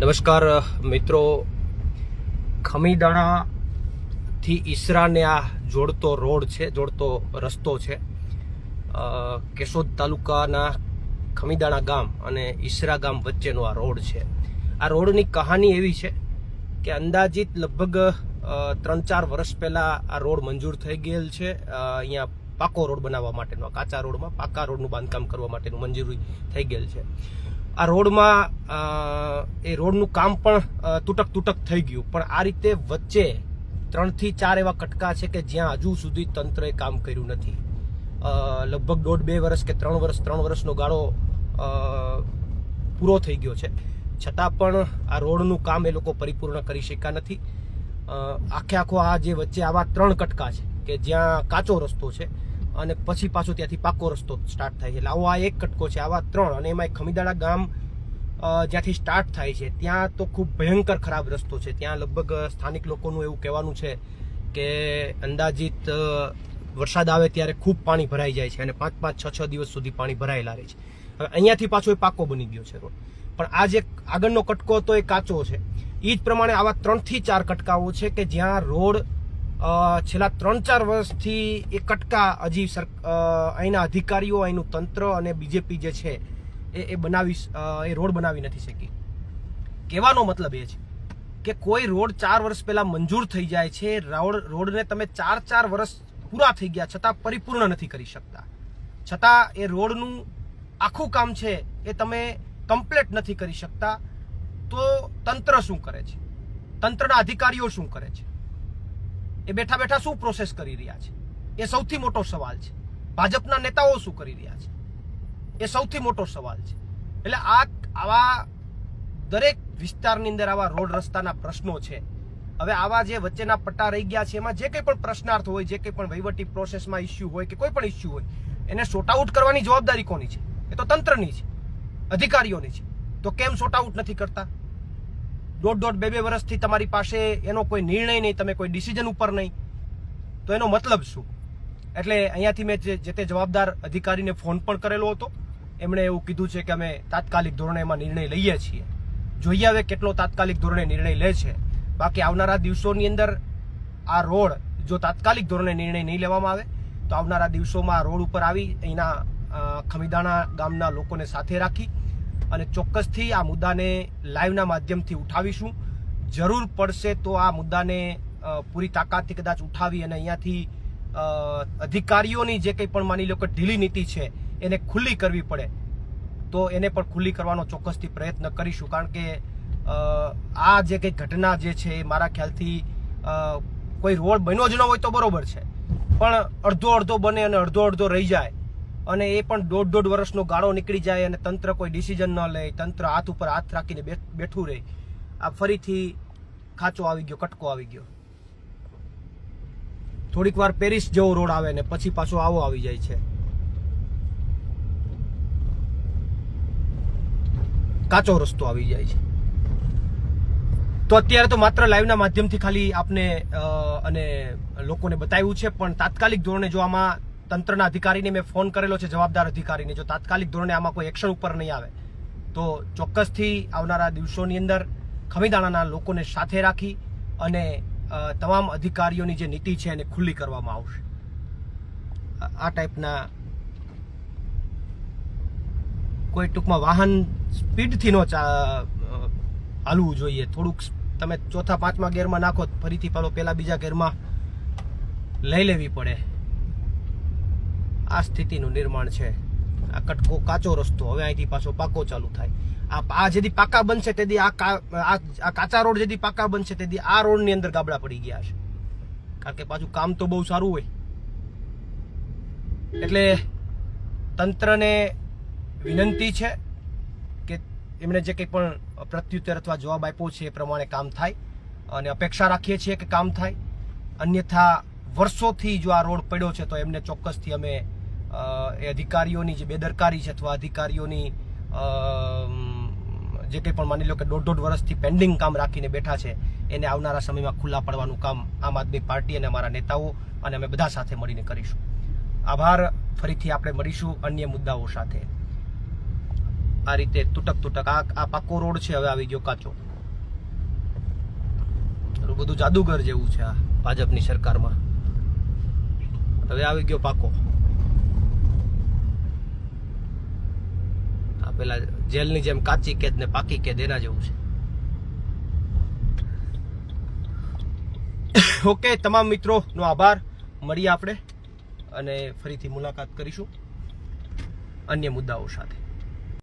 નમસ્કાર મિત્રો, ખમીદાણાથી ઈસરાને આ જોડતો રોડ છે, જોડતો રસ્તો છે. કેશોદ તાલુકાના ખમીદાણા ગામ અને ઈસરા ગામ વચ્ચેનો આ રોડ છે. આ રોડની કહાની એવી છે કે અંદાજિત લગભગ 3-4 વર્ષ પહેલા આ રોડ મંજૂર થઈ ગયેલ છે. અહીંયા પાકો રોડ બનાવવા માટેનો, કાચા રોડમાં પાકા રોડનું બાંધકામ કરવા માટેનું મંજૂરી થઈ ગયેલ છે. આ રોડમાં એ રોડનું કામ પણ તૂટક થઈ ગયું, પણ આ રીતે વચ્ચે 3 થી 4 એવા કટકા છે કે જ્યાં હજુ સુધી તંત્રએ કામ કર્યું નથી. લગભગ 1.5-2 વર્ષ કે 3 વર્ષનો ગાળો પૂરો થઈ ગયો છે, છતાં પણ આ રોડનું કામ એ લોકો પરિપૂર્ણ કરી શક્યા નથી. આખો આ જે વચ્ચે આવા 3 કટકા છે કે જ્યાં કાચો રસ્તો છે અને પછી પાછો ત્યાંથી પાકો રસ્તો સ્ટાર્ટ થાય છે. એટલે આવો આ એક કટકો છે, આવા 3, અને એમાં ખમીદાણા ગામ જ્યાંથી સ્ટાર્ટ થાય છે ત્યાં તો ખૂબ ભયંકર ખરાબ રસ્તો છે. ત્યાં લગભગ સ્થાનિક લોકોનું એવું કહેવાનું છે કે અંદાજિત વરસાદ આવે ત્યારે ખૂબ પાણી ભરાઈ જાય છે અને 5-6 દિવસ સુધી પાણી ભરાયેલા રહે છે. હવે અહીંયાથી પાછો એ પાકો બની ગયો છે રોડ, પણ આ જે આગળનો કટકો હતો એ કાચો છે. એ જ પ્રમાણે આવા 3 થી 4 કટકાઓ છે કે જ્યાં રોડ છેલ્લા 3-4 વર્ષથી એ કટકા હજી અહીંના અધિકારીઓ, અહીંનું તંત્ર અને બીજેપી જે છે એ રોડ બનાવી નથી શકી. કહેવાનો મતલબ એ છે કે કોઈ રોડ 4 વર્ષ પહેલા મંજૂર થઈ જાય છે, રોડને તમે 4 વર્ષ પૂરા થઈ ગયા છતાં પરિપૂર્ણ નથી કરી શકતા, છતાં એ રોડનું આખું કામ છે એ તમે કમ્પ્લીટ નથી કરી શકતા, તો તંત્ર શું કરે છે? તંત્રના અધિકારીઓ શું કરે છે? એ બેઠા શું પ્રોસેસ કરી રહ્યા છે? એ સૌથી મોટો સવાલ છે. ભાજપના નેતાઓ શું કરી રહ્યા છે? એ સૌથી મોટો સવાલ છે. એટલે આવા દરેક વિસ્તારની અંદર આવા રોડ રસ્તાના પ્રશ્નો છે. હવે આવા જે વચ્ચેના પટ્ટા રહી ગયા છે એમાં જે કંઈ પણ પ્રશ્નાર્થ હોય, જે કંઈ પણ વહીવટી પ્રોસેસમાં ઇસ્યુ હોય કે કોઈ પણ ઇસ્યુ હોય, એને સોર્ટ આઉટ કરવાની જવાબદારી કોની છે? એ તો તંત્રની છે, અધિકારીઓની છે. તો કેમ સોર્ટ આઉટ નથી કરતા? 1.5-2 વર્ષથી તમારી પાસે એનો કોઈ નિર્ણય નહીં, તમે કોઈ ડિસિઝન ઉપર નહીં, તો એનો મતલબ શું? એટલે અહીંયાથી મેં જે તે જવાબદાર અધિકારીને ફોન પણ કરેલો હતો. એમણે એવું કીધું છે કે અમે તાત્કાલિક ધોરણે એમાં નિર્ણય લઈએ છીએ. જોઈએ હવે કેટલો તાત્કાલિક ધોરણે નિર્ણય લે છે. બાકી આવનારા દિવસોની અંદર આ રોડ જો તાત્કાલિક ધોરણે નિર્ણય નહીં લેવામાં આવે તો આવનારા દિવસોમાં આ રોડ ઉપર આવી અહીંના ખમીદાણા ગામના લોકોને સાથે રાખી અને ચોક્કસથી આ મુદ્દાને લાઈવના માધ્યમથી ઉઠાવીશું. જરૂર પડશે તો આ મુદ્દાને પૂરી તાકાતથી કદાચ ઉઠાવી અને અહીંયાથી અધિકારીઓની જે કંઈ પણ માની લો કે ઢીલી નીતિ છે એને ખુલ્લી કરવી પડે તો એને પણ ખુલ્લી કરવાનો ચોક્કસથી પ્રયત્ન કરીશું. કારણ કે આ જે કંઈ ઘટના જે છે એ મારા ખ્યાલથી કોઈ રોડ બન્યો જ ન હોય તો બરોબર છે, પણ અડધો બને અને અડધો રહી જાય અને એ પણ 1.5 વર્ષનો ગાળો નીકળી જાય અને તંત્ર કોઈ ડિસિઝન ન લે, તંત્ર હાથ ઉપર હાથ રાખીને બેઠું રહે. આ ફરીથી ખાંચો આવી ગયો, કટકો આવી ગયો. થોડીક વાર પેરિસ જેવો રોડ આવે ને પછી પાછો આવો આવી જાય છે, કાચો રસ્તો આવી જાય છે. તો અત્યારે તો માત્ર લાઈવના માધ્યમથી ખાલી આપને અને લોકોને બતાવ્યું છે, પણ તાત્કાલિક ધોરણે જો આમાં તંત્રના અધિકારીને મેં ફોન કરેલો છે, જવાબદાર અધિકારીને, જો તાત્કાલિક ધોરણે આમાં કોઈ એક્શન ઉપર નહીં આવે તો ચોક્કસથી આવનારા દિવસોની અંદર ખમીદાણાના લોકોને સાથે રાખી અને તમામ અધિકારીઓની જે નીતિ છે એને ખુલ્લી કરવામાં આવશે. આ ટાઈપના કોઈ ટૂંકમાં વાહન સ્પીડથી ન હાલવું જોઈએ. થોડુંક તમે 4-5મા ગેરમાં નાખો ફરીથી પેલા બીજા ગેરમાં લઈ લેવી પડે. આ સ્થિતિનું નિર્માણ છે. આ કટકો કાચો રસ્તો હવે અહીંથી પાછો પાકો ચાલુ થાય. આ જેથી પાકા બનશે તેથી આ કાચા રોડ જેથી પાકા બનશે તેથી આ રોડની અંદર ગાબડા પડી ગયા છે. કારણ કે પાછું કામ તો બહુ સારું હોય. એટલે તંત્રને વિનંતી છે કે એમણે જે કંઈ પણ પ્રત્યુત્તર અથવા જવાબ આપ્યો છે એ પ્રમાણે કામ થાય અને અપેક્ષા રાખીએ છીએ કે કામ થાય. અન્યથા વર્ષોથી જો આ રોડ પડ્યો છે તો એમને ચોક્કસથી અમે એ અધિકારીઓની જે બેદરકારી છે અથવા અધિકારીઓની જે કંઈ પણ માની લો કે 1.5 વર્ષથી પેન્ડિંગ કામ રાખીને બેઠા છે એને આવનારા સમયમાં ખુલ્લા પડવાનું કામ આમ આદમી પાર્ટી અને અમારા નેતાઓ અને અમે બધા સાથે મળીને કરીશું. આભાર. ફરીથી આપણે મળીશું અન્ય મુદ્દાઓ સાથે. આ રીતે તૂટક આ પાકો રોડ છે, હવે આવી ગયો કાચો. થોડું બધું જાદુગર જેવું છે આ ભાજપની સરકારમાં. હવે આવી ગયો પાકો. આ પેલા જેલની જેમ કાચી કેદ ને પાકી કેદ એના જેવું છે. ઓકે, તમામ મિત્રોનો આભાર. મળીએ આપણે અને ફરીથી મુલાકાત કરીશું અન્ય મુદ્દાઓ સાથે.